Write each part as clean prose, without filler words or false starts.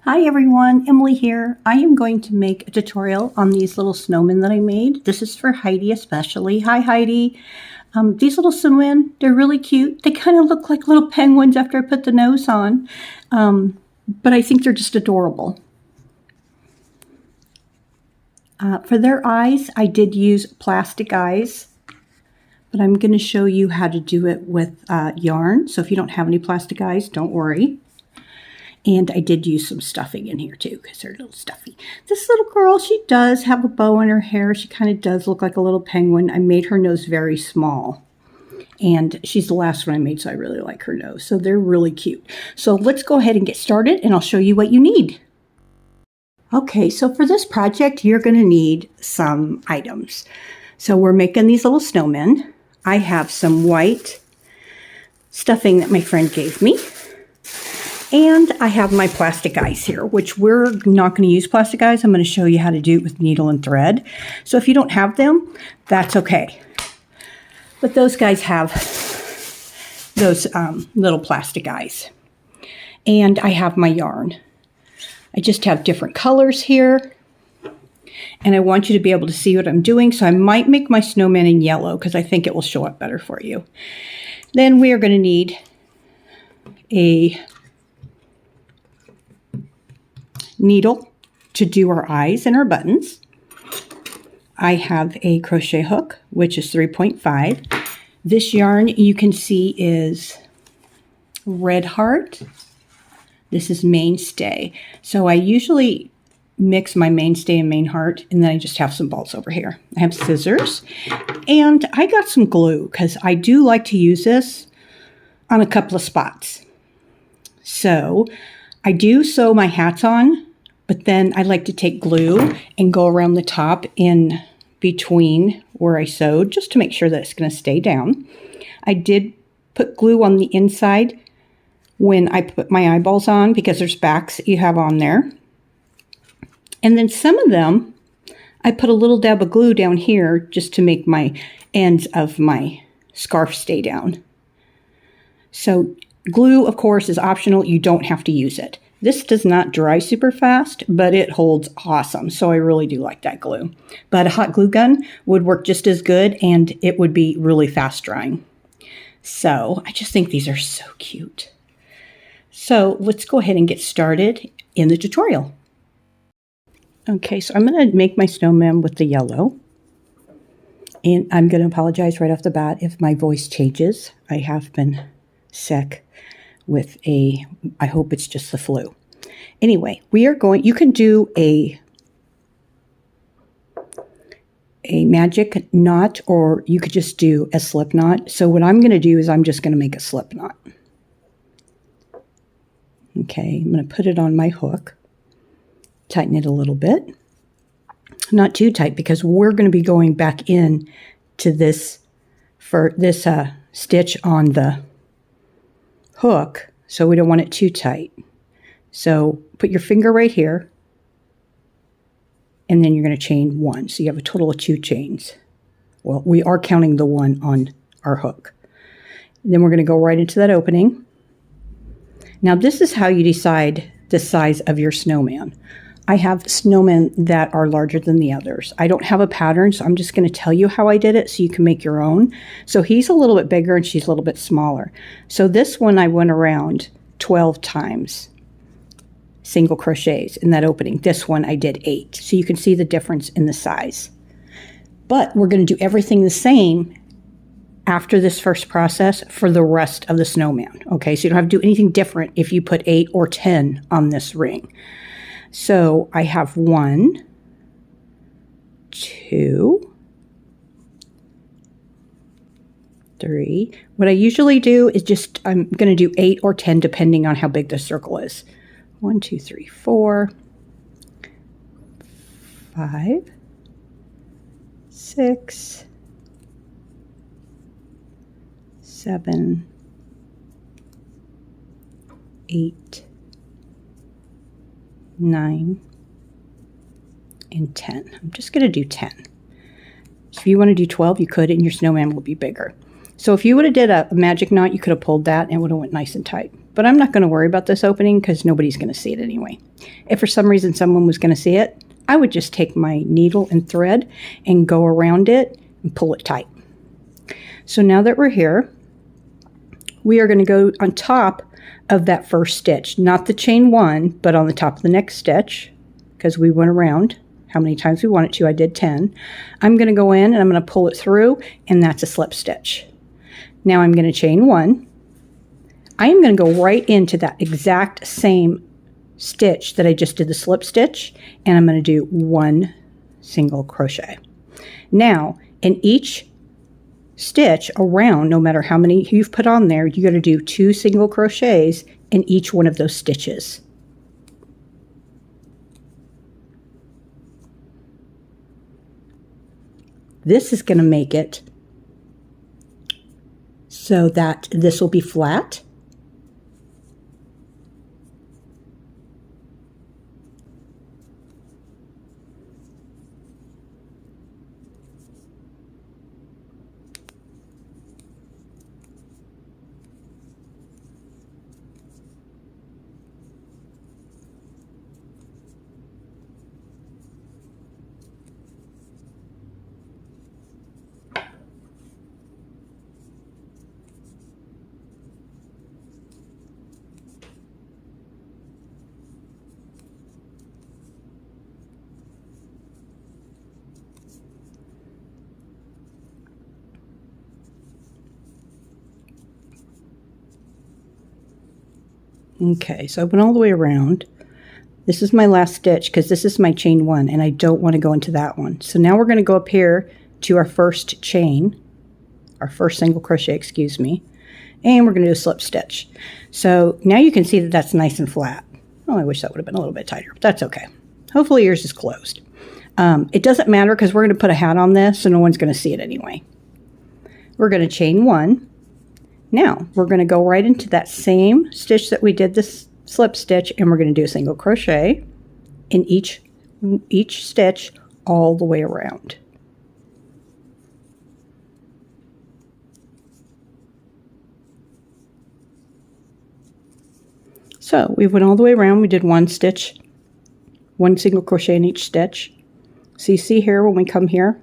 Hi everyone, Emily here. I am going to make a tutorial on these little snowmen that I made. This is for Heidi especially. Hi Heidi. These little snowmen, they're really cute. They kind of look like little penguins after I put the nose on, but I think they're just adorable. For their eyes, I did use plastic eyes, but I'm going to show you how to do it with yarn. So if you don't have any plastic eyes, don't worry. And I did use some stuffing in here too, because they're a little stuffy. This little girl, she does have a bow in her hair. She kind of does look like a little penguin. I made her nose very small. And she's the last one I made, so I really like her nose. So they're really cute. So let's go ahead and get started, and I'll show you what you need. Okay, so for this project, you're going to need some items. So we're making these little snowmen. I have some white stuffing that my friend gave me. And I have my plastic eyes here, which we're not going to use plastic eyes. I'm going to show you how to do it with needle and thread. So if you don't have them, that's okay. But those guys have those little plastic eyes. And I have my yarn. I just have different colors here. And I want you to be able to see what I'm doing. So I might make my snowman in yellow because I think it will show up better for you. Then we are going to need a needle to do our eyes and our buttons. I have a crochet hook, which is 3.5. This yarn you can see is Red Heart. This is Mainstay. So I usually mix my Mainstay and Main Heart, and then I just have some balls over here. I have scissors, and I got some glue because I do like to use this on a couple of spots. So I do sew my hats on, but then I like to take glue and go around the top in between where I sewed just to make sure that it's going to stay down. I did put glue on the inside when I put my eyeballs on because there's backs that you have on there. And then some of them, I put a little dab of glue down here just to make my ends of my scarf stay down. So glue, of course, is optional. You don't have to use it. This does not dry super fast, but it holds awesome. So I really do like that glue. But a hot glue gun would work just as good, and it would be really fast drying. So I just think these are so cute. So let's go ahead and get started in the tutorial. Okay, so I'm going to make my snowman with the yellow. And I'm going to apologize right off the bat if my voice changes. I have been sick with I hope it's just the flu. Anyway, you can do a magic knot, or you could just do a slip knot. So what I'm going to do is I'm just going to make a slip knot. Okay, I'm going to put it on my hook, tighten it a little bit. Not too tight because we're going to be going back in to this stitch on the hook, so we don't want it too tight. So put your finger right here, and then you're going to chain one. So you have a total of 2 chains. Well, we are counting the one on our hook. And then we're going to go right into that opening. Now this is how you decide the size of your snowman. I have snowmen that are larger than the others. I don't have a pattern, so I'm just going to tell you how I did it so you can make your own. So he's a little bit bigger and she's a little bit smaller. So this one I went around 12 times single crochets in that opening. This one I did 8. So you can see the difference in the size. But we're going to do everything the same after this first process for the rest of the snowman. Okay, so you don't have to do anything different if you put 8 or 10 on this ring. So I have 1, 2, 3. What I usually do is I'm going to do 8 or 10 depending on how big the circle is. 1, 2, 3, 4, 5, 6, 7, 8, 9, and 10. I'm just going to do 10. So if you want to do 12, you could, and your snowman will be bigger. So if you would have did a magic knot, you could have pulled that and it would have went nice and tight. but I'm not going to worry about this opening because nobody's going to see it anyway. If for some reason someone was going to see it, I would just take my needle and thread and go around it and pull it tight. So now that we're here, we are going to go on top of that first stitch, not the chain 1, but on the top of the next stitch, because we went around how many times we wanted to. I did 10. I'm going to go in and I'm going to pull it through, and that's a slip stitch. Now I'm going to chain 1. I am going to go right into that exact same stitch that I just did the slip stitch, and I'm going to do 1 single crochet. Now in each stitch around, no matter how many you've put on there, you got to do 2 single crochets in each one of those stitches. This is going to make it so that this will be flat. Okay, so I went all the way around. This is my last stitch because this is my chain 1 and I don't want to go into that one. So now we're going to go up here to our first chain, our first single crochet, excuse me, and we're going to do a slip stitch. So now you can see that that's nice and flat. Oh, I wish that would have been a little bit tighter, but that's okay. Hopefully yours is closed. It doesn't matter because we're going to put a hat on this, so no one's going to see it anyway. We're going to chain 1. Now we're going to go right into that same stitch that we did this slip stitch, and we're going to do a single crochet in each stitch all the way around. So we went all the way around. We did 1 stitch, 1 single crochet in each stitch. So you see here when we come here,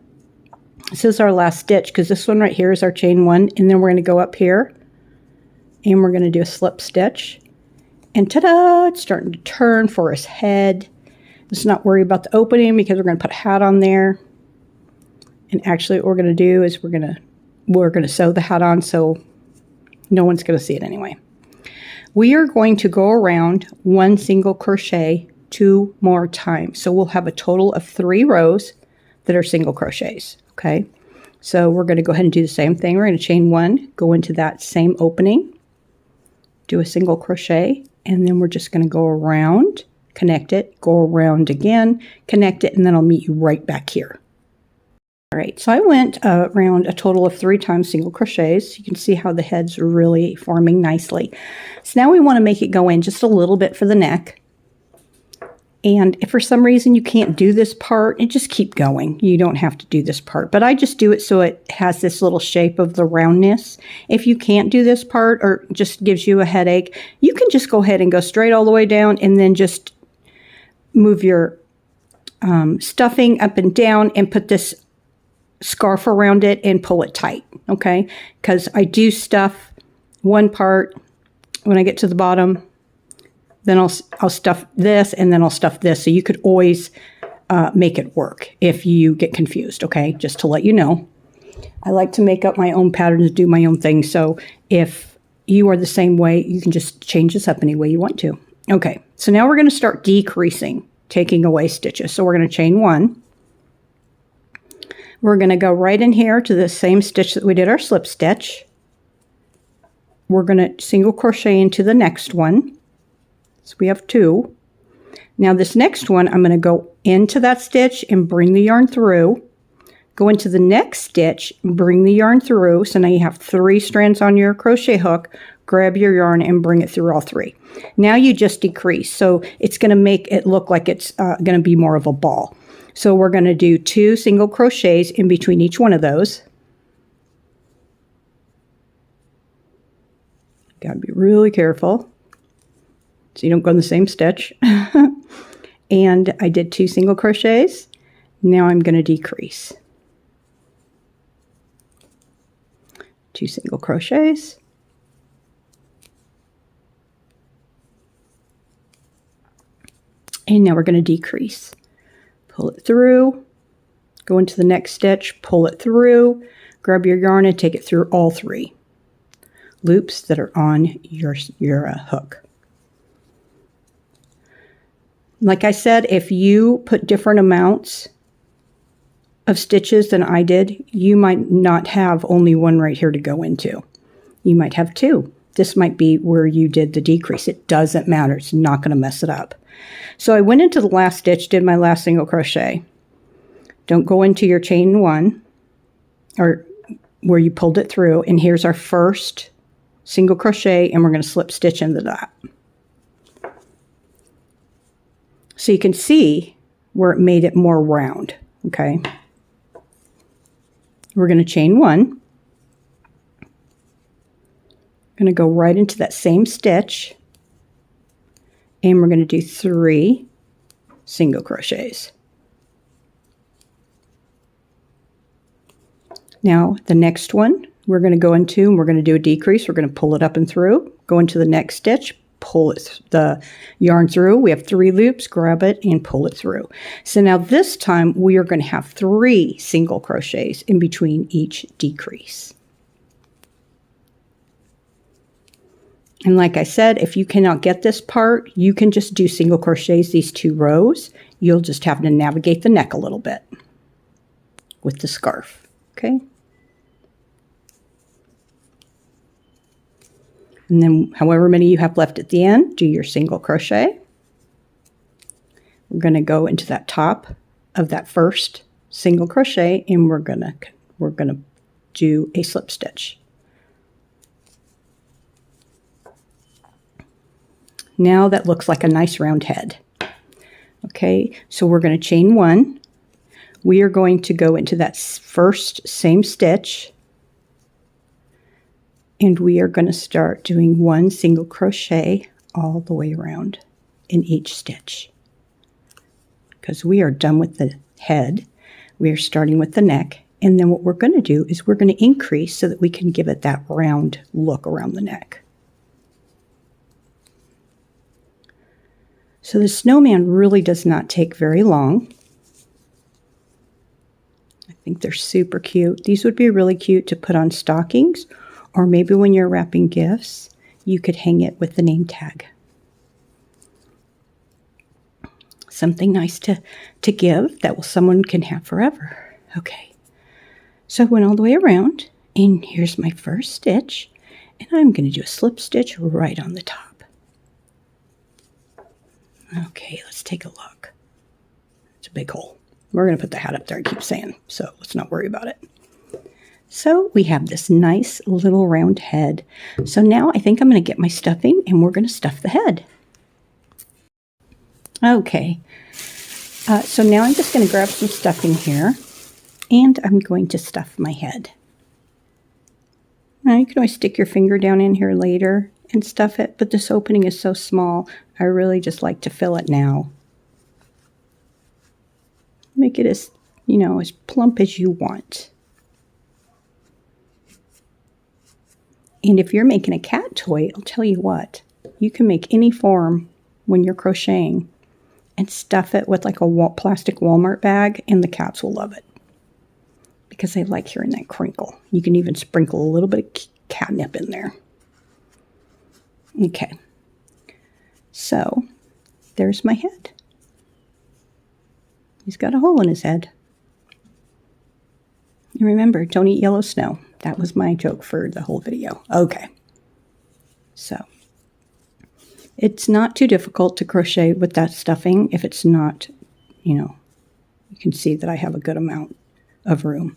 this is our last stitch because this one right here is our chain 1, and then we're going to go up here and we're going to do a slip stitch, and ta-da, it's starting to turn for his head. Let's not worry about the opening because we're going to put a hat on there. And actually what we're going to do is we're going to sew the hat on so no one's going to see it anyway. We are going to go around 1 single crochet 2 more times. So we'll have a total of 3 rows that are single crochets. Okay. So we're going to go ahead and do the same thing. We're going to chain 1, go into that same opening, do a single crochet, and then we're just going to go around, connect it, go around again, connect it, and then I'll meet you right back here. All right, so I went around a total of 3 times single crochets. You can see how the head's really forming nicely. So now we want to make it go in just a little bit for the neck. And if for some reason you can't do this part, just keep going. You don't have to do this part, but I just do it so it has this little shape of the roundness. If you can't do this part or just gives you a headache, you can just go ahead and go straight all the way down and then just move your stuffing up and down and put this scarf around it and pull it tight, okay? Because I do stuff one part when I get to the bottom, then I'll stuff this, and then I'll stuff this. So you could always make it work if you get confused, okay? Just to let you know. I like to make up my own patterns, do my own thing. So if you are the same way, you can just change this up any way you want to. Okay, so now we're going to start decreasing, taking away stitches. So we're going to chain 1. We're going to go right in here to the same stitch that we did our slip stitch. We're going to single crochet into the next one. So we have 2. Now this next one, I'm going to go into that stitch and bring the yarn through. Go into the next stitch, bring the yarn through. So now you have 3 strands on your crochet hook. Grab your yarn and bring it through all 3. Now you just decrease. So it's going to make it look like it's going to be more of a ball. So we're going to do 2 single crochets in between each one of those. Got to be really careful. so you don't go in the same stitch. And I did 2 single crochets. Now I'm going to decrease. 2 single crochets. And now we're going to decrease. Pull it through, go into the next stitch, pull it through, grab your yarn and take it through all 3 loops that are on your hook. Like I said, if you put different amounts of stitches than I did, you might not have only one right here to go into. You might have 2. This might be where you did the decrease. It doesn't matter. It's not going to mess it up. So I went into the last stitch, did my last single crochet. Don't go into your chain 1 or where you pulled it through. And here's our first single crochet, and we're going to slip stitch into that. So you can see where it made it more round, okay? We're going to chain 1. Going to go right into that same stitch, and we're going to do 3 single crochets. Now the next one we're going to go into, and we're going to do a decrease. We're going to pull it up and through, go into the next stitch, pull it the yarn through. We have 3 loops, grab it and pull it through. So now this time we are going to have 3 single crochets in between each decrease. And like I said, if you cannot get this part, you can just do single crochets these 2 rows. You'll just have to navigate the neck a little bit with the scarf, okay? And then however many you have left at the end, do your single crochet. We're going to go into that top of that first single crochet, and we're going to do a slip stitch. Now that looks like a nice round head. Okay, so we're going to chain 1. We are going to go into that first same stitch, and we are going to start doing 1 single crochet all the way around in each stitch. Because we are done with the head, we are starting with the neck, and then what we're going to do is we're going to increase so that we can give it that round look around the neck. So the snowman really does not take very long. I think they're super cute. These would be really cute to put on stockings, or maybe when you're wrapping gifts, you could hang it with the name tag. Something nice to give that someone can have forever. Okay, so I went all the way around, and here's my first stitch, and I'm going to do a slip stitch right on the top. Okay, let's take a look. It's a big hole. We're going to put the hat up there, I keep saying, so let's not worry about it. So we have this nice little round head. So now I think I'm going to get my stuffing, and we're going to stuff the head. Okay, so now I'm just going to grab some stuffing here, and I'm going to stuff my head. Now you can always stick your finger down in here later and stuff it, but this opening is so small, I really just like to fill it now. Make it as, as plump as you want. And if you're making a cat toy, I'll tell you what, you can make any form when you're crocheting and stuff it with like a plastic Walmart bag, and the cats will love it because they like hearing that crinkle. You can even sprinkle a little bit of catnip in there. Okay, so there's my head. He's got a hole in his head. And remember, don't eat yellow snow. That was my joke for the whole video. Okay, so it's not too difficult to crochet with that stuffing if it's not, you can see that I have a good amount of room.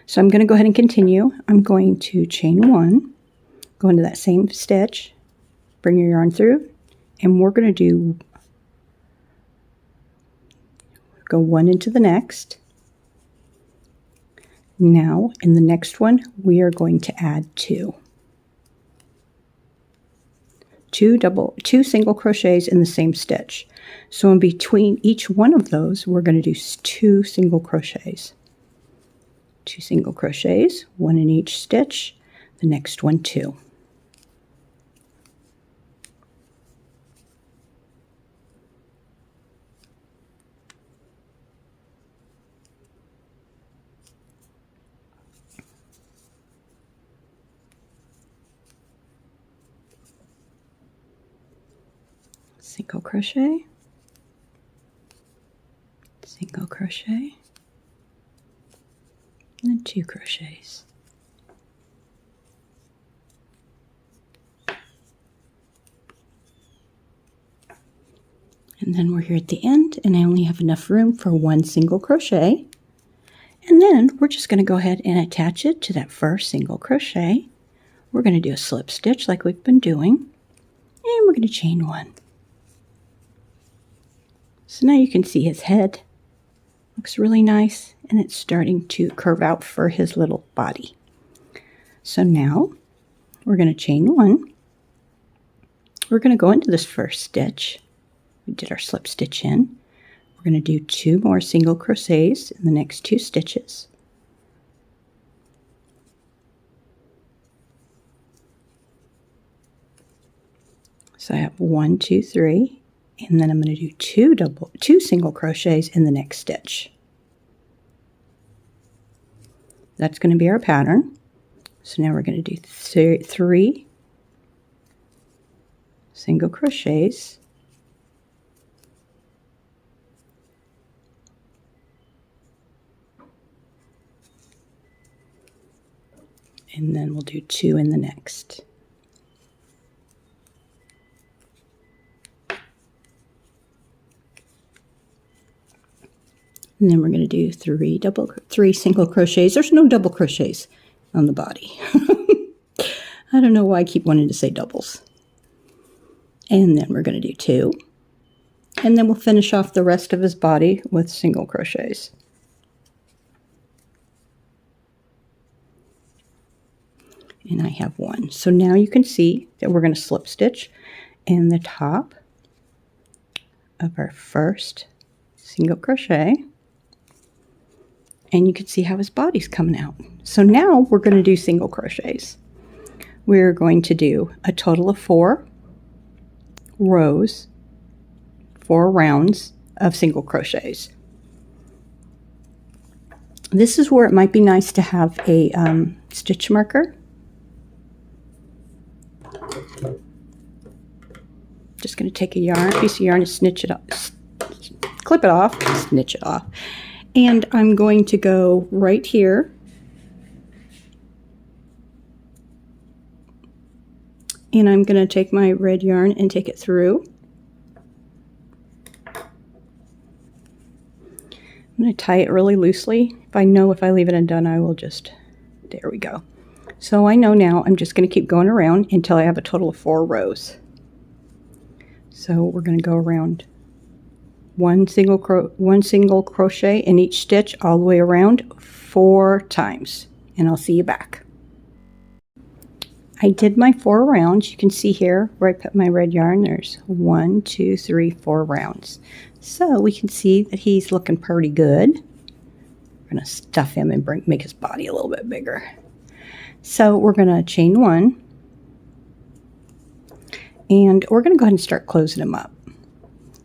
So I'm going to go ahead and continue. I'm going to chain 1, go into that same stitch, bring your yarn through, and we're going to go 1 into the next. Now in the next one we are going to add 2. two single crochets in the same stitch. So in between each one of those, we're going to do 2 single crochets. 2 single crochets, 1 in each stitch, the next one 2. Single crochet, single crochet, and 2 crochets. And then we're here at the end, and I only have enough room for 1 single crochet. And then we're just going to go ahead and attach it to that first single crochet. We're going to do a slip stitch like we've been doing, and we're going to chain 1. So now you can see his head. Looks really nice, and it's starting to curve out for his little body. So now we're going to chain 1. We're going to go into this first stitch. We did our slip stitch in. We're going to do 2 more single crochets in the next 2 stitches. So I have 1, 2, 3. And then I'm going to do 2 single crochets in the next stitch. That's going to be our pattern. So now we're going to do 3 single crochets. And then we'll do 2 in the next. And then we're going to do 3 single crochets. There's no double crochets on the body. I don't know why I keep wanting to say doubles. And then we're going to do 2. And then we'll finish off the rest of his body with single crochets. And I have 1. So now you can see that we're going to slip stitch in the top of our first single crochet. And you can see how his body's coming out. So now we're going to do single crochets. We're going to do a total of 4 rows, 4 rounds of single crochets. This is where it might be nice to have a stitch marker. Just going to take a piece of yarn and snitch it off, clip it off, snitch it off. And I'm going to go right here and I'm going to take my red yarn and take it through. I'm going to tie it really loosely. If I leave it undone, I will just, there we go. So I know now I'm just going to keep going around until I have a total of 4 rows. So we're going to go around one single crochet in each stitch all the way around 4 times, and I'll see you back. I did my 4 rounds. You can see here where I put my red yarn, there's 1, 2, 3, 4 rounds. So we can see that he's looking pretty good. We're going to stuff him and make his body a little bit bigger. So we're going to chain 1, and we're going to go ahead and start closing him up.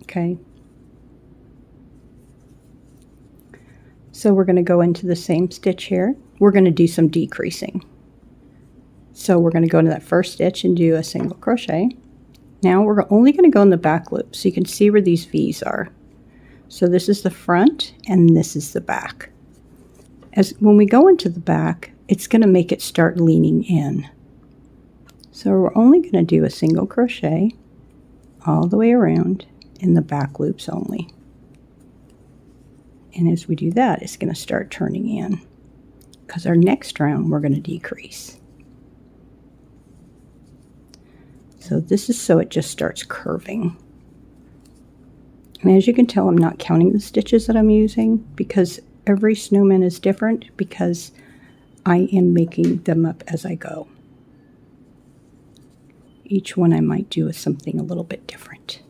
Okay. So we're going to go into the same stitch here. We're going to do some decreasing. So we're going to go into that first stitch and do a single crochet. Now we're only going to go in the back loop so you can see where these V's are. So this is the front and this is the back. When we go into the back, it's going to make it start leaning in. So we're only going to do a single crochet all the way around in the back loops only. And as we do that, it's going to start turning in, because our next round we're going to decrease. So this is so it just starts curving. And as you can tell, I'm not counting the stitches that I'm using because every snowman is different, because I am making them up as I go. Each one I might do is something a little bit different.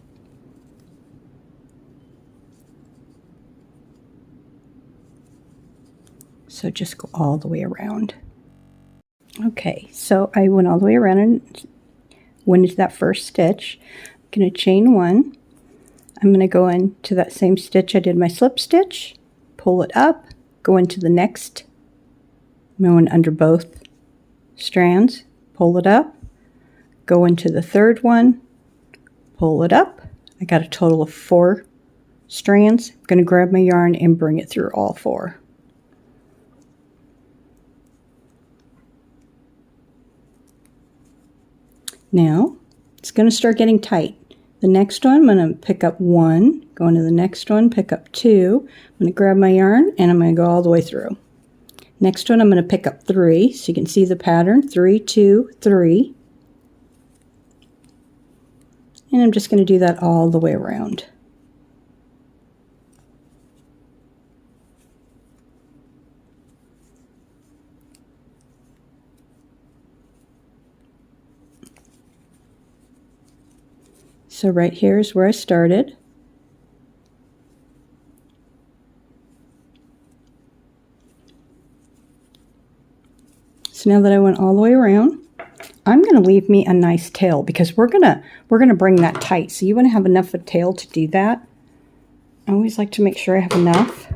So just go all the way around. Okay, so I went all the way around and went into that first stitch. I'm going to chain one. I'm going to go into that same stitch I did my slip stitch, pull it up, go into the next. I'm going under both strands, pull it up, go into the third one, pull it up. I got a total of 4 strands. I'm going to grab my yarn and bring it through all 4. Now it's going to start getting tight. The next one, I'm going to pick up 1, go into the next one, pick up 2. I'm going to grab my yarn and I'm going to go all the way through. Next one, I'm going to pick up 3, so you can see the pattern, 3, 2, 3. And I'm just going to do that all the way around. So right here is where I started. So now that I went all the way around, I'm going to leave me a nice tail because we're gonna bring that tight. So you want to have enough of a tail to do that. I always like to make sure I have enough.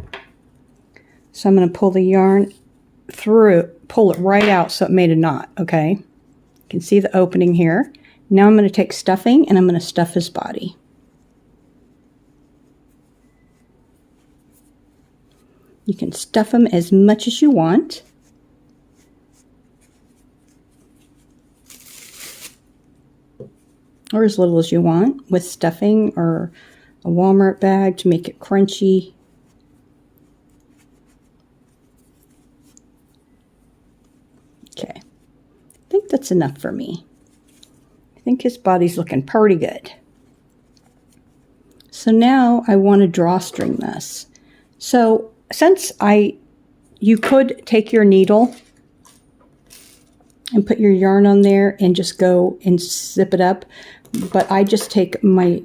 So I'm going to pull the yarn through, pull it right out so it made a knot, okay? You can see the opening here. Now I'm going to take stuffing and I'm going to stuff his body. You can stuff him as much as you want. Or as little as you want with stuffing or a Walmart bag to make it crunchy. Okay, I think that's enough for me. I think his body's looking pretty good. So now I want to drawstring this. So since you could take your needle and put your yarn on there and just go and zip it up, but I just take my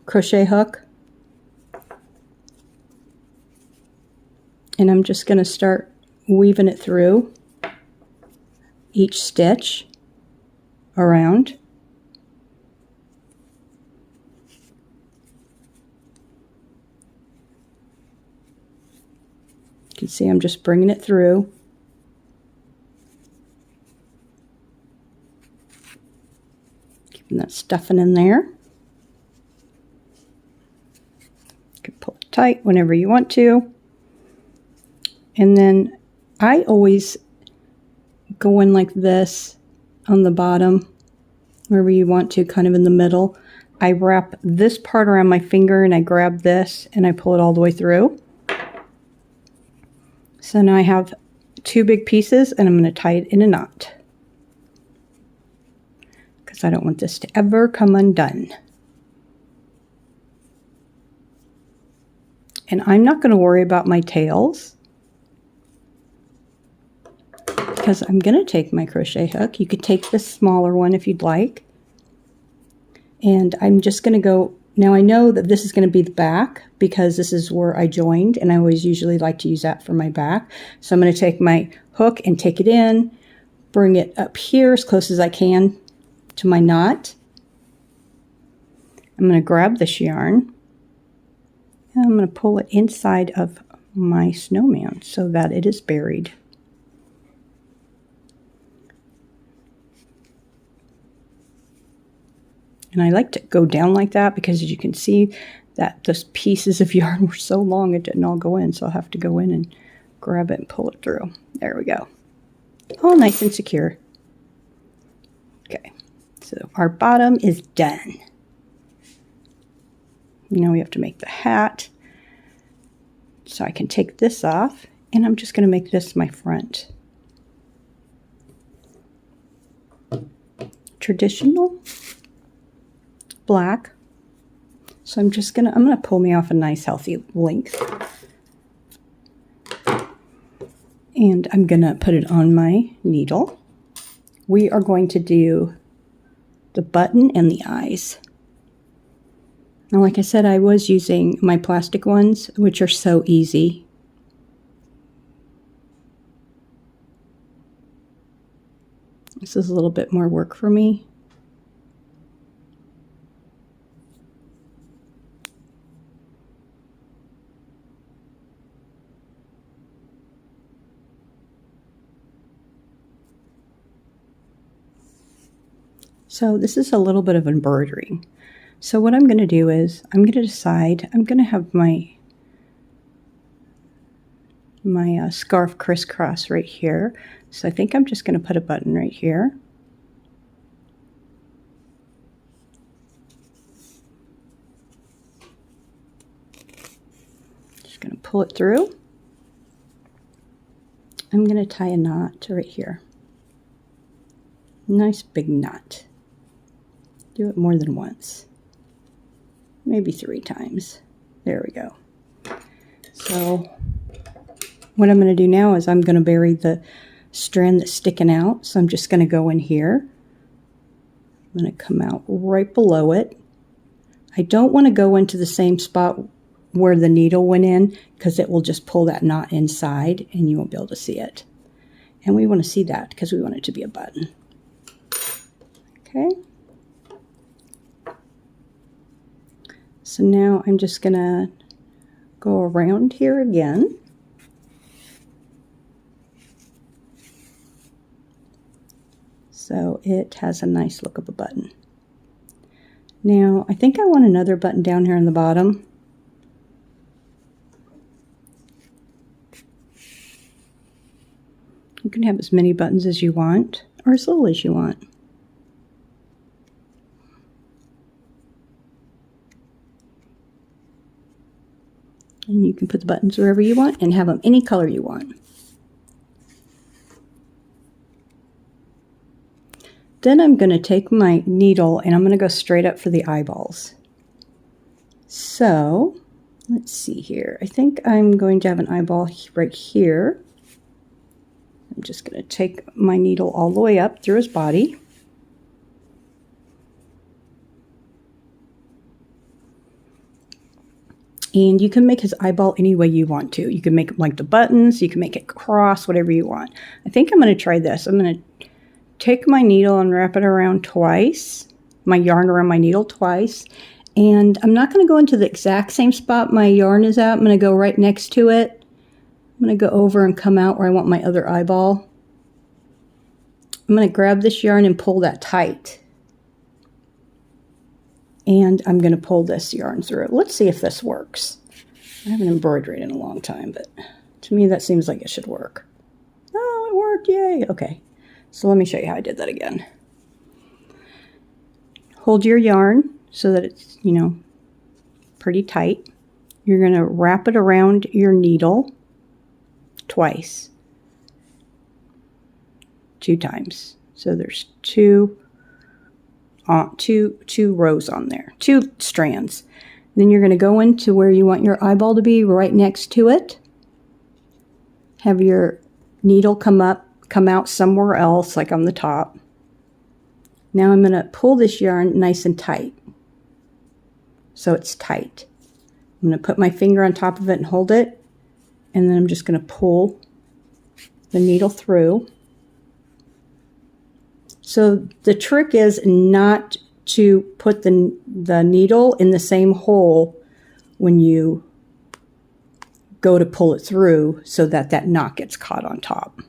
crochet hook and I'm just going to start weaving it through each stitch around. You can see I'm just bringing it through. Keeping that stuffing in there. You can pull it tight whenever you want to. And then I always go in like this on the bottom, wherever you want to, kind of in the middle. I wrap this part around my finger and I grab this and I pull it all the way through. So now I have 2 big pieces and I'm going to tie it in a knot because I don't want this to ever come undone. And I'm not going to worry about my tails because I'm going to take my crochet hook. You could take the smaller one if you'd like. And I'm just going to go. Now I know that this is going to be the back because this is where I joined and I always usually like to use that for my back. So I'm going to take my hook and take it in, bring it up here as close as I can to my knot. I'm going to grab this yarn and I'm going to pull it inside of my snowman so that it is buried. And I like to go down like that because as you can see that those pieces of yarn were so long it didn't all go in. So I'll have to go in and grab it and pull it through. There we go. All nice and secure. Okay, so our bottom is done. Now we have to make the hat. So I can take this off and I'm just going to make this my front. Traditional black. So I'm gonna pull me off a nice healthy length. And I'm gonna put it on my needle. We are going to do the button and the eyes. Now, like I said, I was using my plastic ones, which are so easy. This is a little bit more work for me. So this is a little bit of embroidering. So what I'm going to do is I'm going to decide, I'm going to have my scarf crisscross right here. So I think I'm just going to put a button right here. Just going to pull it through. I'm going to tie a knot right here. Nice big knot. Do it more than once. Maybe 3 times. There we go. So what I'm going to do now is I'm going to bury the strand that's sticking out. So I'm just going to go in here. I'm going to come out right below it. I don't want to go into the same spot where the needle went in, because it will just pull that knot inside and you won't be able to see it. And we want to see that because we want it to be a button. Okay. So now I'm just going to go around here again. So it has a nice look of a button. Now I think I want another button down here on the bottom. You can have as many buttons as you want, or as little as you want. And you can put the buttons wherever you want and have them any color you want. Then I'm going to take my needle and I'm going to go straight up for the eyeballs. So let's see here. I think I'm going to have an eyeball right here. I'm just going to take my needle all the way up through his body. And you can make his eyeball any way you want to. You can make it like the buttons, you can make it cross, whatever you want. I think I'm going to try this. I'm going to take my needle and wrap it around twice, my yarn around my needle twice. And I'm not going to go into the exact same spot my yarn is at. I'm going to go right next to it. I'm going to go over and come out where I want my other eyeball. I'm going to grab this yarn and pull that tight. And I'm going to pull this yarn through it. Let's see if this works. I haven't embroidered in a long time, but to me that seems like it should work. Oh, it worked, yay. Okay, so let me show you how I did that again. Hold your yarn so that it's, pretty tight. You're going to wrap it around your needle twice. 2 times. So there's two rows on there, 2 strands. Then you're going to go into where you want your eyeball to be, right next to it. Have your needle come out somewhere else, like on the top. Now I'm going to pull this yarn nice and tight. So it's tight. I'm going to put my finger on top of it and hold it. And then I'm just going to pull the needle through. So the trick is not to put the needle in the same hole when you go to pull it through, so that that knot gets caught on top.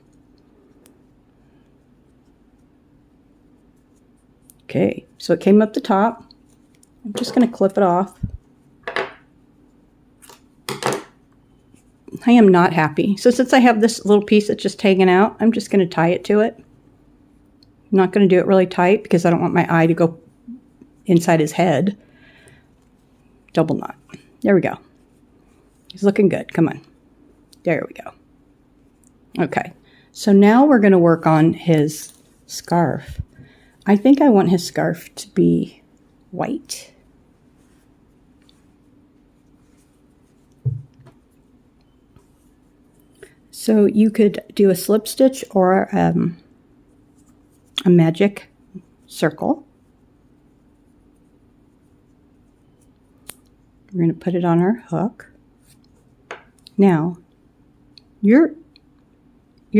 Okay, so it came up the top. I'm just going to clip it off. I am not happy. So since I have this little piece that's just hanging out, I'm just going to tie it to it. I'm not going to do it really tight because I don't want my eye to go inside his head. Double knot. There we go. He's looking good. Come on. There we go. Okay. So now we're going to work on his scarf. I think I want his scarf to be white. So you could do a slip stitch or a magic circle. We're going to put it on our hook. Now, your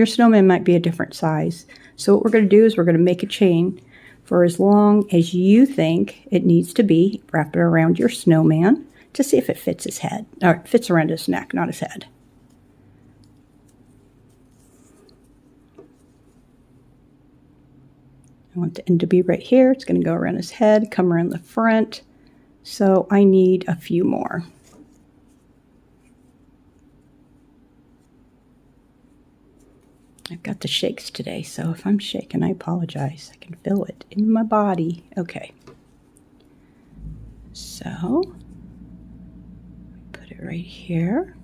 snowman might be a different size. So what we're going to do is we're going to make a chain for as long as you think it needs to be. Wrap it around your snowman to see if it fits his head, or it fits around his neck, not his head. I want the end to be right here. It's going to go around his head, come around the front. So I need a few more. I've got the shakes today, so if I'm shaking, I apologize. I can feel it in my body. Okay. So, put it right here.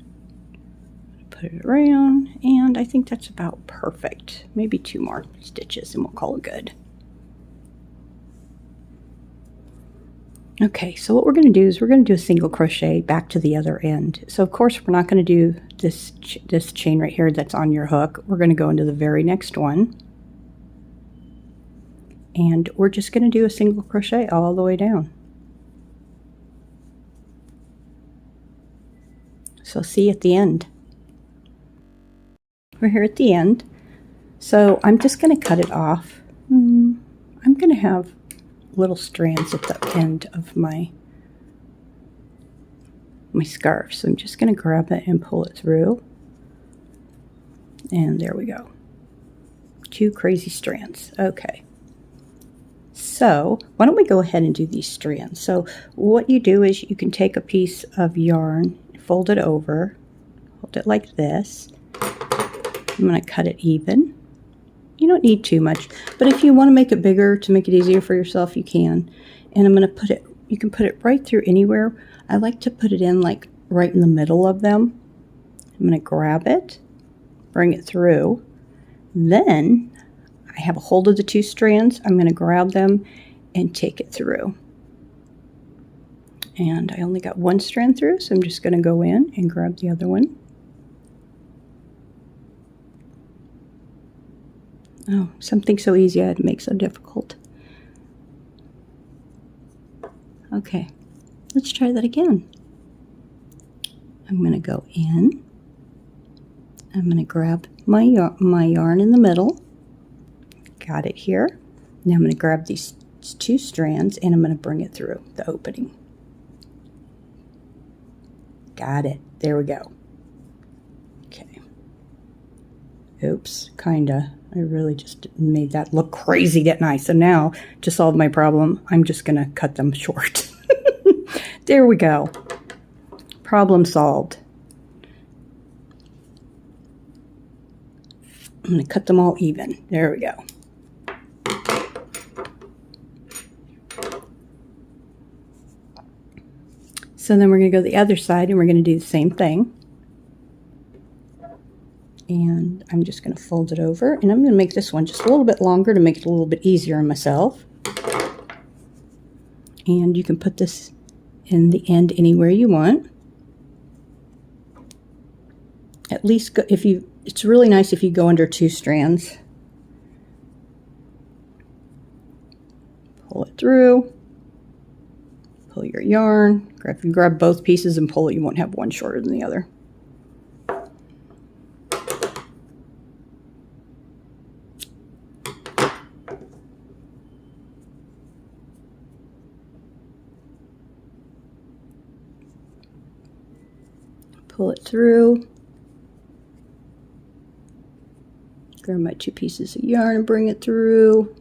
Put it around, and I think that's about perfect. Maybe 2 more stitches, and we'll call it good. Okay, so what we're going to do is we're going to do a single crochet back to the other end. So of course we're not going to do this chain right here that's on your hook. We're going to go into the very next one. And we're just going to do a single crochet all the way down. So see you at the end. We're here at the end. So I'm just going to cut it off. I'm going to have little strands at the end of my scarf. So I'm just going to grab it and pull it through. And there we go. 2 crazy strands. Okay. So why don't we go ahead and do these strands. So what you do is you can take a piece of yarn, fold it over, hold it like this. I'm going to cut it even. You don't need too much, but if you want to make it bigger to make it easier for yourself, you can. And I'm going to put it, you can put it right through anywhere. I like to put it in like right in the middle of them. I'm going to grab it, bring it through. Then I have a hold of the 2 strands. I'm going to grab them and take it through. And I only got 1 strand through, so I'm just going to go in and grab the other one. Oh, something so easy I'd make so difficult. Okay, let's try that again. I'm going to go in. I'm going to grab my yarn in the middle. Got it here. Now I'm going to grab these 2 strands and I'm going to bring it through the opening. Got it. There we go. Okay. Oops, kinda. I really just made that look crazy, didn't I? So now, to solve my problem, I'm just going to cut them short. There we go. Problem solved. I'm going to cut them all even. There we go. So then we're going to go to the other side and we're going to do the same thing. And I'm just going to fold it over, and I'm going to make this one just a little bit longer to make it a little bit easier on myself. And you can put this in the end anywhere you want. At least go, it's really nice if you go under 2 strands. Pull it through. Pull your yarn. If you grab both pieces and pull it, you won't have one shorter than the other. Pull it through. Grab my 2 pieces of yarn and bring it through.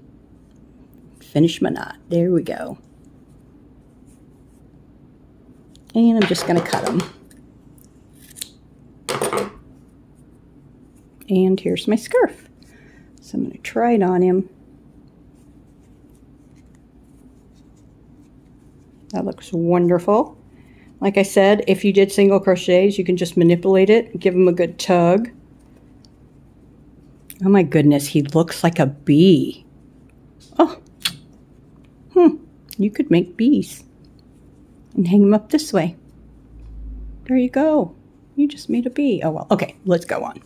Finish my knot. There we go. And I'm just going to cut them. And here's my scarf. So I'm going to try it on him. That looks wonderful. Like I said, if you did single crochets, you can just manipulate it, give him a good tug. Oh my goodness, he looks like a bee. Oh, you could make bees and hang them up this way. There you go. You just made a bee. Oh well, okay, let's go on.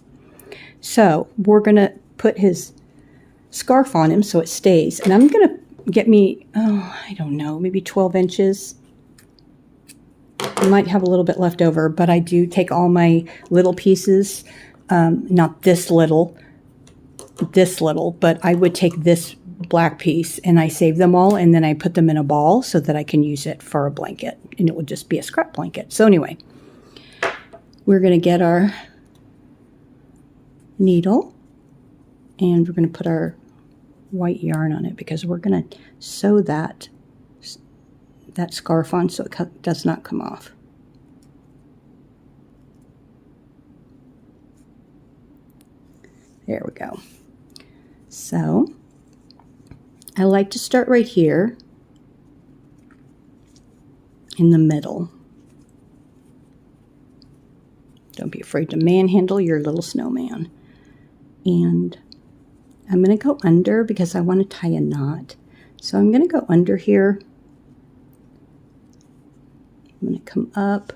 So we're gonna put his scarf on him so it stays. And I'm gonna get me, I don't know, maybe 12 inches. I might have a little bit left over, but I do take all my little pieces, not this little, but I would take this black piece and I save them all and then I put them in a ball so that I can use it for a blanket and it would just be a scrap blanket. So anyway, we're going to get our needle and we're going to put our white yarn on it because we're going to sew that scarf on so it does not come off. There we go. So I like to start right here in the middle. Don't be afraid to manhandle your little snowman. And I'm going to go under because I want to tie a knot. So I'm going to go under here. I'm going to come up.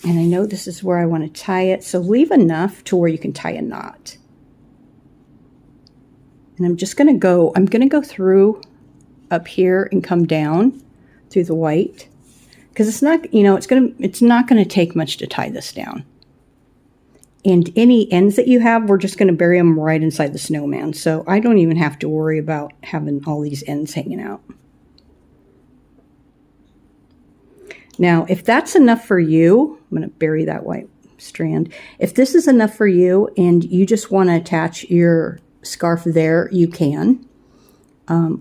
And I know this is where I want to tie it. So leave enough to where you can tie a knot. And I'm just going to go through up here and come down through the white. Because it's not, it's not going to take much to tie this down. And any ends that you have, we're just going to bury them right inside the snowman. So I don't even have to worry about having all these ends hanging out. Now, if that's enough for you, I'm going to bury that white strand. If this is enough for you and you just want to attach your scarf there, you can.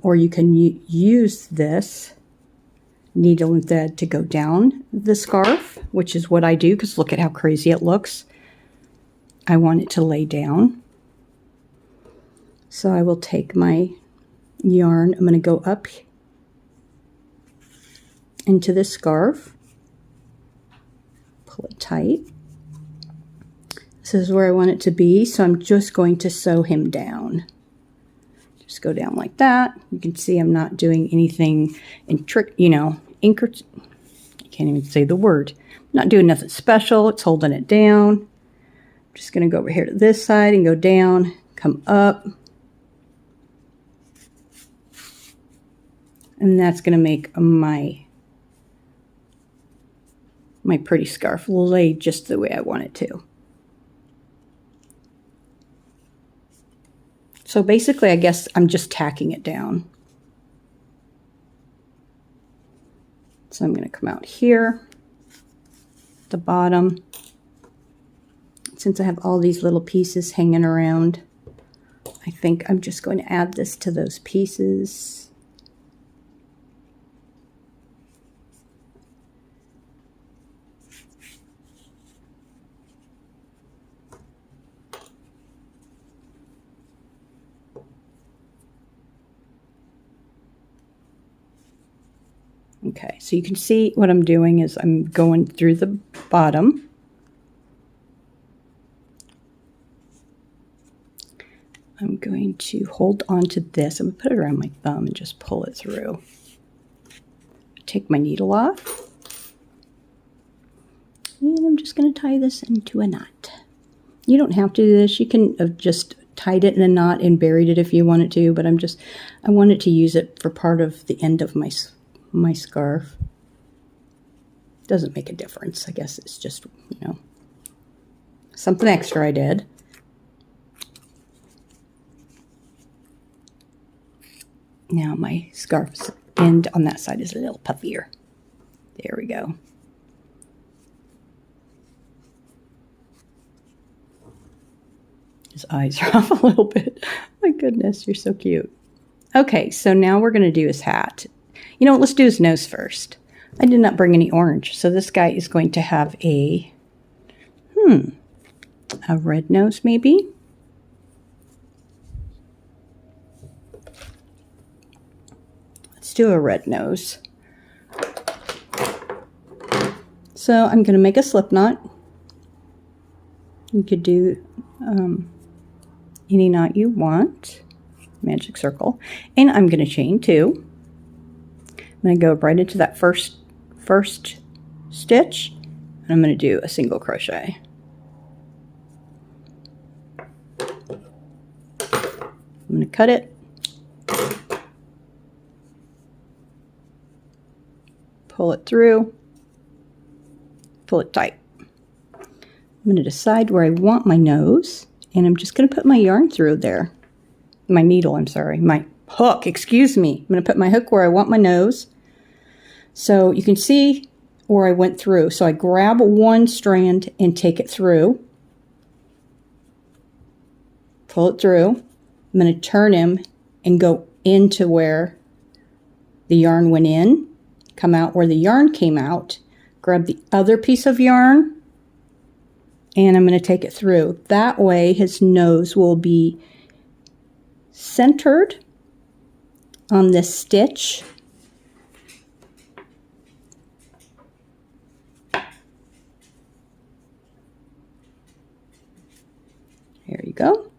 Or you can use this needle and thread to go down the scarf, which is what I do because look at how crazy it looks. I want it to lay down. So I will take my yarn. I'm going to go up into this scarf, pull it tight. This is where I want it to be, so I'm just going to sew him down. Just go down like that. You can see I'm not doing anything I can't even say the word. I'm not doing nothing special. It's holding it down. I'm just going to go over here to this side and go down, come up. And that's going to make my pretty scarf lay just the way I want it to. So basically, I guess I'm just tacking it down. So I'm going to come out here, the bottom. Since I have all these little pieces hanging around, I think I'm just going to add this to those pieces. Okay, so you can see what I'm doing is I'm going through the bottom. I'm going to hold on to this. I'm going to put it around my thumb and just pull it through. Take my needle off. And I'm just going to tie this into a knot. You don't have to do this. You can have just tied it in a knot and buried it if you wanted to, but I wanted to use it for part of the end of my scarf. Doesn't make a difference. I guess it's just, something extra I did. Now my scarf's end on that side is a little puffier. There we go. His eyes are off a little bit. My goodness, you're so cute. Okay, so now we're going to do his hat. You know what, let's do his nose first. I did not bring any orange, so this guy is going to have a red nose maybe. Let's do a red nose. So I'm going to make a slip knot. You could do any knot you want, magic circle, and I'm going to chain 2. I'm going to go right into that first stitch, and I'm going to do a single crochet. I'm going to cut it. pull it through, pull it tight. I'm going to decide where I want my nose, and I'm just going to put my yarn through there. My needle, I'm sorry, my hook, excuse me. I'm going to put my hook where I want my nose. So you can see where I went through. So I grab one strand and take it through. Pull it through. I'm going to turn him and go into where the yarn went in, come out where the yarn came out, grab the other piece of yarn, and I'm going to take it through. That way his nose will be centered on this stitch. There you go.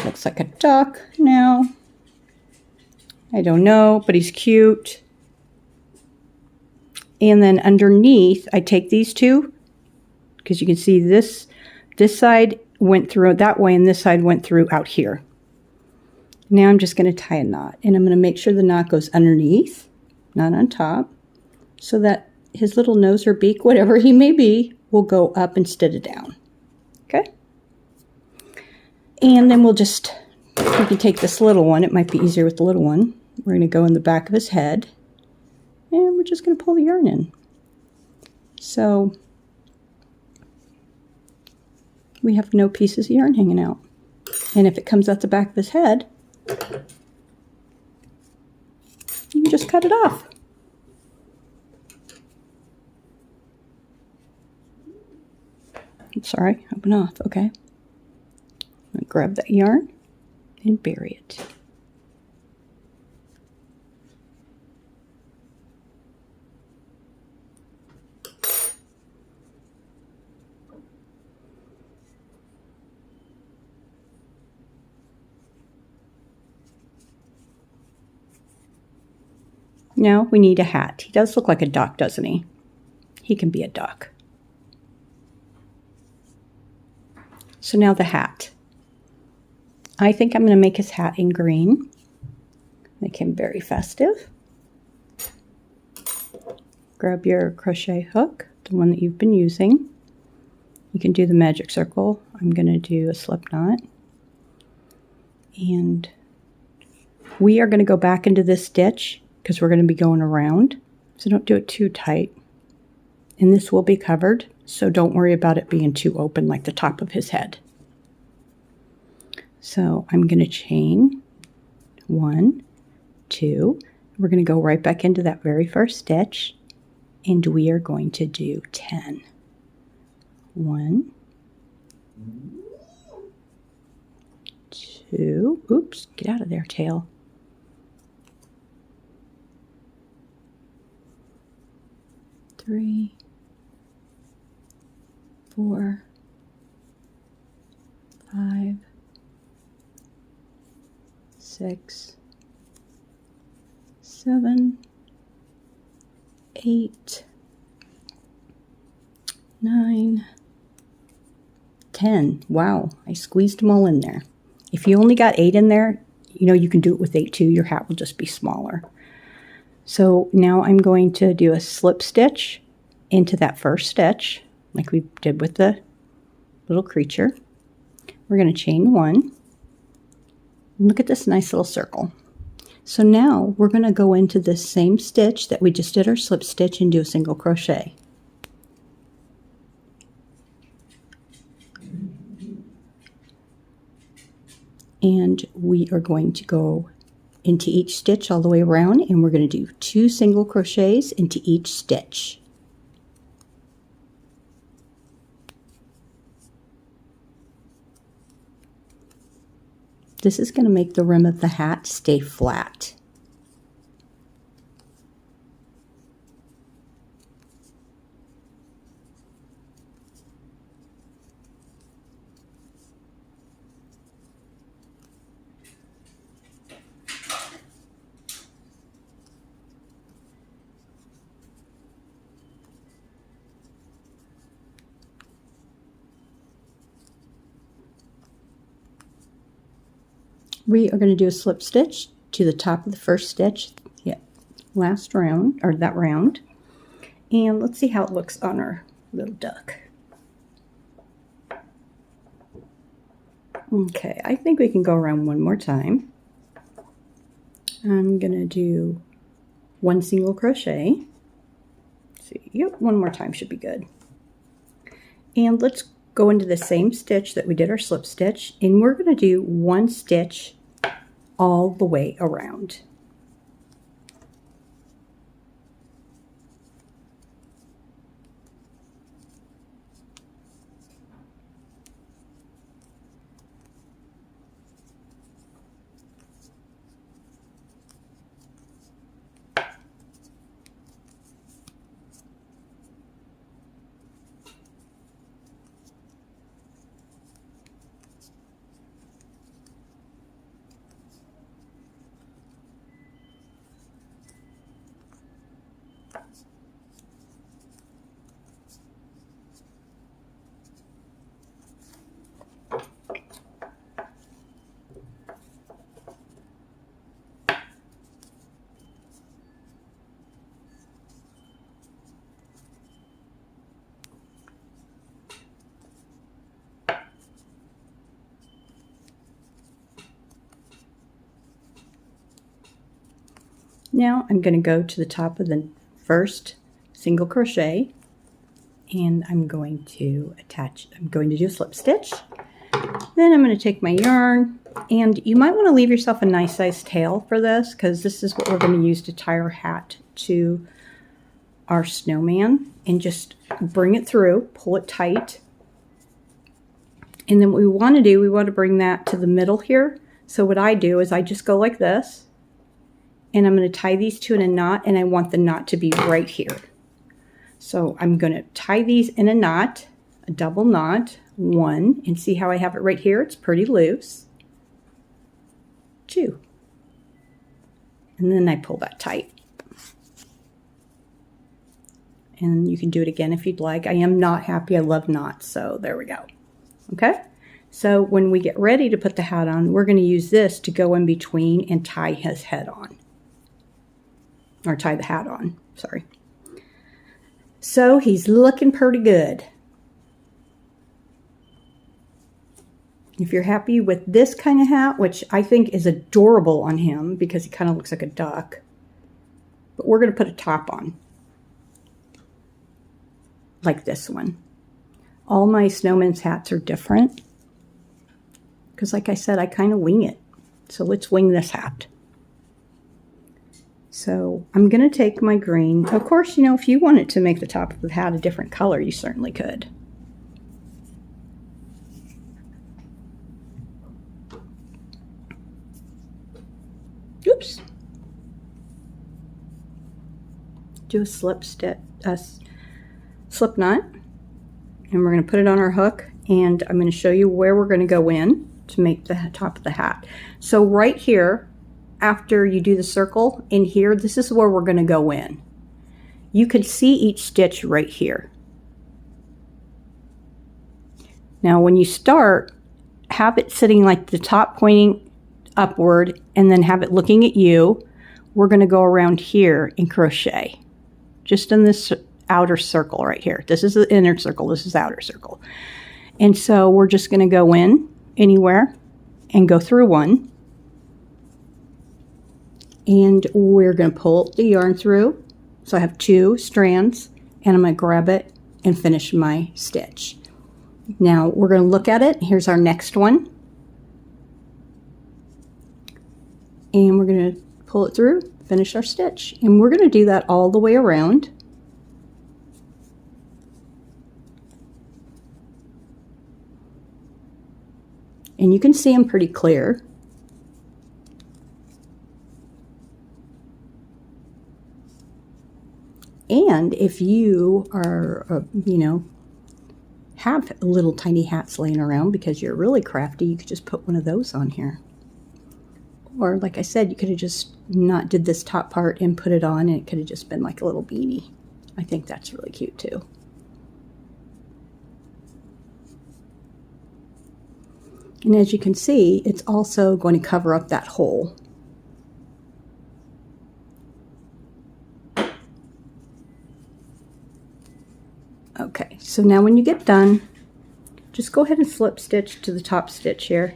Looks like a duck now. I don't know, but he's cute. And then underneath, I take these two, because you can see this side went through that way and this side went through out here. Now I'm just going to tie a knot, and I'm going to make sure the knot goes underneath, not on top, so that his little nose or beak, whatever he may be, will go up instead of down. Okay? And then we can take this little one. It might be easier with the little one. We're going to go in the back of his head, and we're just going to pull the yarn in. So we have no pieces of yarn hanging out. And if it comes out the back of his head, you can just cut it off. I'm sorry, I went off. Okay. I'm going to grab that yarn and bury it. Now we need a hat. He does look like a duck, doesn't he? He can be a duck. So now the hat. I think I'm going to make his hat in green. Make him very festive. Grab your crochet hook, the one that you've been using. You can do the magic circle. I'm going to do a slip knot. And we are going to go back into this stitch because we're going to be going around. So don't do it too tight. And this will be covered, so don't worry about it being too open like the top of his head. So I'm going to chain 1, 2. We're going to go right back into that very first stitch, and we are going to do 10. 1, 2. Oops, get out of there, tail. 3, 4, 5, 6, 7, 8, 9, 10. Wow, I squeezed them all in there. If you only got 8 in there, you know you can do it with 8 too. Your hat will just be smaller. So now I'm going to do a slip stitch into that first stitch, like we did with the little creature. We're going to chain 1. Look at this nice little circle. So now we're going to go into this same stitch that we just did our slip stitch and do a single crochet. And we are going to go into each stitch all the way around, and we're going to do 2 single crochets into each stitch. This is going to make the rim of the hat stay flat. We are going to do a slip stitch to the top of the first stitch. Yeah, last round, or that round. And let's see how it looks on our little duck. Okay, I think we can go around one more time. I'm gonna do 1 single crochet. Let's see, yep, one more time should be good. And let's go into the same stitch that we did our slip stitch, and we're gonna do 1 stitch all the way around. Now I'm going to go to the top of the first single crochet, and I'm going to do a slip stitch. Then I'm going to take my yarn, and you might want to leave yourself a nice size tail for this, because this is what we're going to use to tie our hat to our snowman, and just bring it through, pull it tight. And then what we want to bring that to the middle here. So what I do is I just go like this, and I'm going to tie these two in a knot, and I want the knot to be right here. So I'm going to tie these in a knot, a double knot, 1, and see how I have it right here? It's pretty loose. 2. And then I pull that tight. And you can do it again if you'd like. I am not happy. I love knots, so there we go. Okay? So when we get ready to put the hat on, we're going to use this to go in between and tie his head on. Or tie the hat on, sorry. So he's looking pretty good. If you're happy with this kind of hat, which I think is adorable on him because he kind of looks like a duck, but we're going to put a top on, like this one. All my snowman's hats are different because, like I said, I kind of wing it. So let's wing this hat. So I'm going to take my green. Of course, you know, if you wanted to make the top of the hat a different color, you certainly could. Oops. Do a slip knot, and we're going to put it on our hook, and I'm going to show you where we're going to go in to make the top of the hat. So right here, after you do the circle in here, this is where we're going to go in. You can see each stitch right here. Now when you start, have it sitting like the top pointing upward, and then have it looking at you. We're going to go around here and crochet just in this outer circle right here. This is the inner circle, this is the outer circle. And so we're just going to go in anywhere and go through one. And we're going to pull the yarn through. So I have 2 strands, and I'm going to grab it and finish my stitch. Now we're going to look at it. Here's our next one. And we're going to pull it through, finish our stitch. And we're going to do that all the way around. And you can see them pretty clear. And if you are, you know, have little tiny hats laying around because you're really crafty, you could just put one of those on here. Or like I said, you could have just not did this top part and put it on, and it could have just been like a little beanie. I think that's really cute too. And as you can see, it's also going to cover up that hole. Okay, so now when you get done, just go ahead and slip stitch to the top stitch here.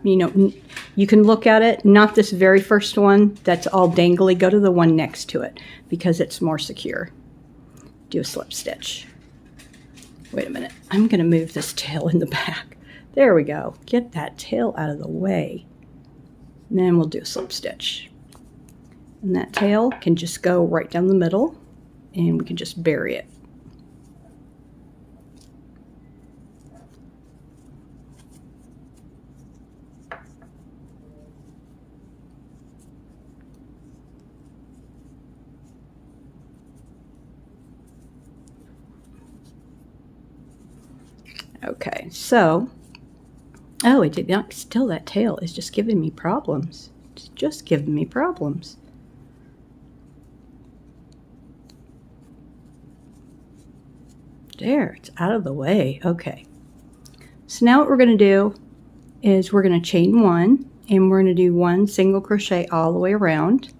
You know, you can look at it, not this very first one that's all dangly. Go to the one next to it because it's more secure. Do a slip stitch. Wait a minute, I'm going to move this tail in the back. There we go. Get that tail out of the way. And then we'll do a slip stitch. And that tail can just go right down the middle and we can just bury it. Okay, so, oh, it did not, still that tail is just giving me problems. It's just giving me problems. There, it's out of the way. Okay. So now what we're going to do is we're going to chain one, and we're going to do one single crochet all the way around.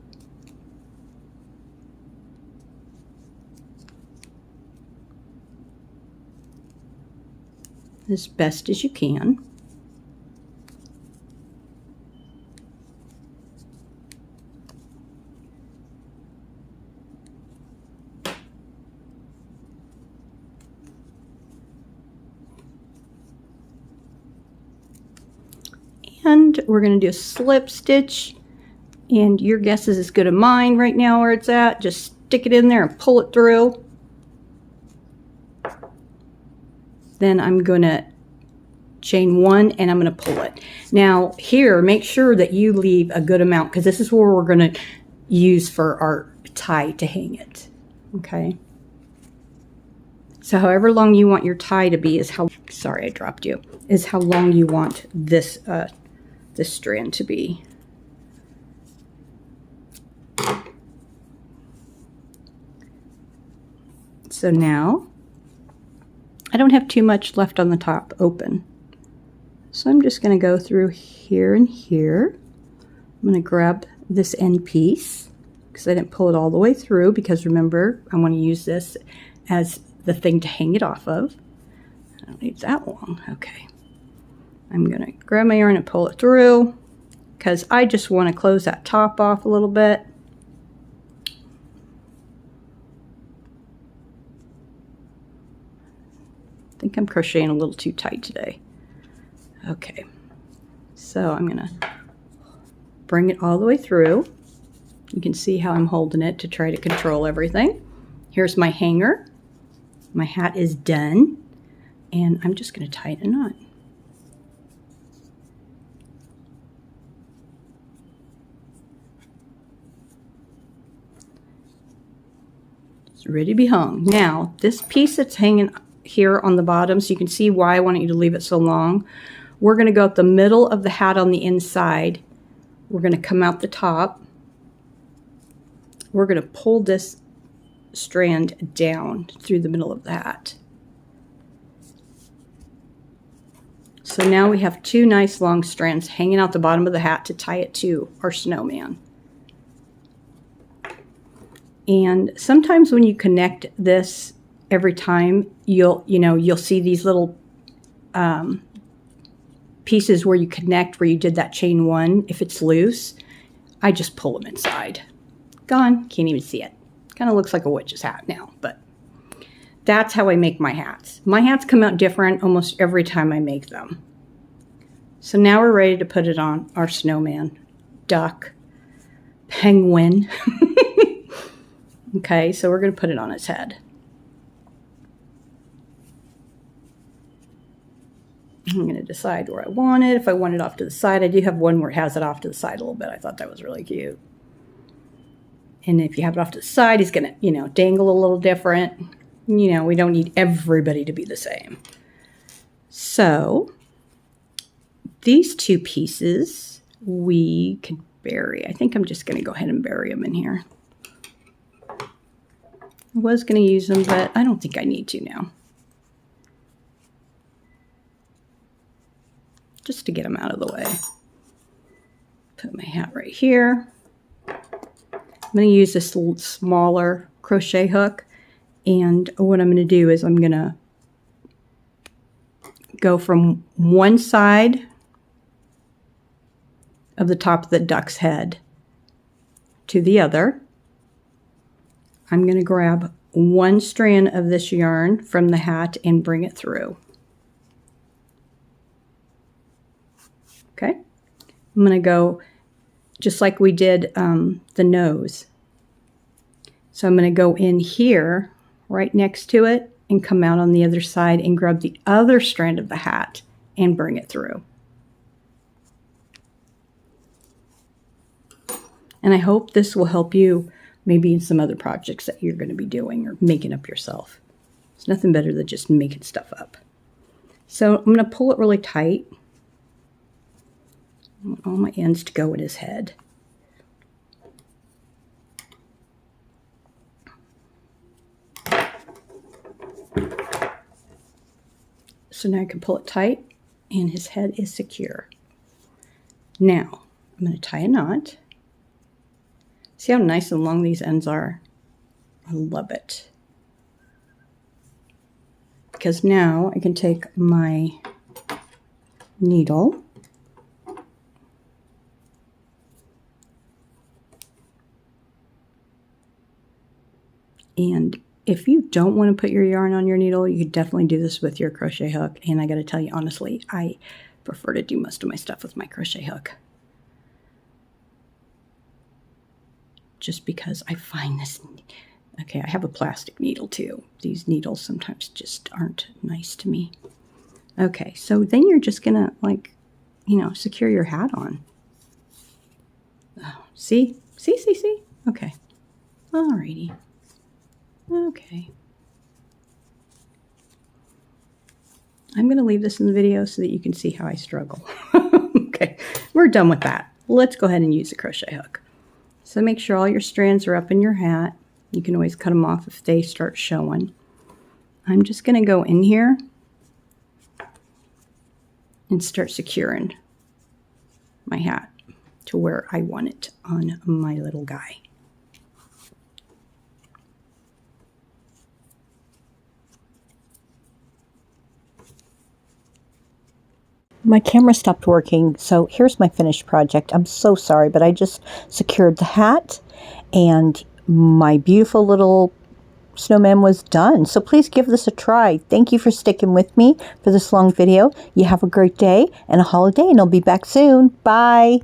As best as you can. And we're going to do a slip stitch, and your guess is as good as mine right now where it's at. Just stick it in there and pull it through. Then I'm going to chain one and I'm going to pull it. Now here, make sure that you leave a good amount because this is where we're going to use for our tie to hang it. Okay. So however long you want your tie to be is how, sorry I dropped you, is how long you want this, this strand to be. So now I don't have too much left on the top open. So I'm just going to go through here and here. I'm going to grab this end piece because I didn't pull it all the way through because remember, I want to use this as the thing to hang it off of. I don't need that long. Okay. I'm going to grab my yarn and pull it through because I just want to close that top off a little bit. I think I'm crocheting a little too tight today. Okay, so I'm gonna bring it all the way through. You can see how I'm holding it to try to control everything. Here's my hanger. My hat is done, and I'm just gonna tie it a knot. It's ready to be hung. Now, this piece that's hanging here on the bottom, so you can see why I wanted you to leave it so long. We're going to go at the middle of the hat on the inside. We're going to come out the top. We're going to pull this strand down through the middle of the hat. So now we have two nice long strands hanging out the bottom of the hat to tie it to our snowman. And sometimes when you connect this every time, you'll see these little pieces where you connect where you did that chain one. If it's loose, I just pull them inside. Gone. Can't even see it. Kind of looks like a witch's hat now, but that's how I make my hats. My hats come out different almost every time I make them. So now we're ready to put it on our snowman, duck, penguin. Okay, so we're going to put it on its head. I'm going to decide where I want it. If I want it off to the side, I do have one where it has it off to the side a little bit. I thought that was really cute. And if you have it off to the side, he's going to, dangle a little different. We don't need everybody to be the same. So these two pieces we could bury. I think I'm just going to go ahead and bury them in here. I was going to use them, but I don't think I need to now. Just to get them out of the way. Put my hat right here. I'm going to use this little smaller crochet hook, And what I'm going to do is I'm going to go from one side of the top of the duck's head to the other. I'm going to grab one strand of this yarn from the hat and bring it through. Okay, I'm going to go just like we did the nose. So I'm going to go in here right next to it and come out on the other side and grab the other strand of the hat and bring it through. And I hope this will help you maybe in some other projects that you're going to be doing or making up yourself. It's nothing better than just making stuff up. So I'm going to pull it really tight. I want all my ends to go in his head. So now I can pull it tight and his head is secure. Now I'm going to tie a knot. See how nice and long these ends are? I love it. Because now I can take my needle and if you don't want to put your yarn on your needle, you could definitely do this with your crochet hook. And I got to tell you honestly, I prefer to do most of my stuff with my crochet hook. Just because I find this, okay, I have a plastic needle too. These needles sometimes just aren't nice to me. Okay, so then you're just gonna like, you know, secure your hat on. Oh, see? Okay, alrighty. Okay. I'm gonna leave this in the video so that you can see how I struggle. Okay, we're done with that. Let's go ahead and use the crochet hook. So make sure all your strands are up in your hat. You can always cut them off if they start showing. I'm just going to go in here and start securing my hat to where I want it on my little guy. My camera stopped working, so here's my finished project. I'm so sorry, but I just secured the hat and my beautiful little snowman was done. So please give this a try. Thank you for sticking with me for this long video. You have a great day and a holiday, and I'll be back soon. Bye.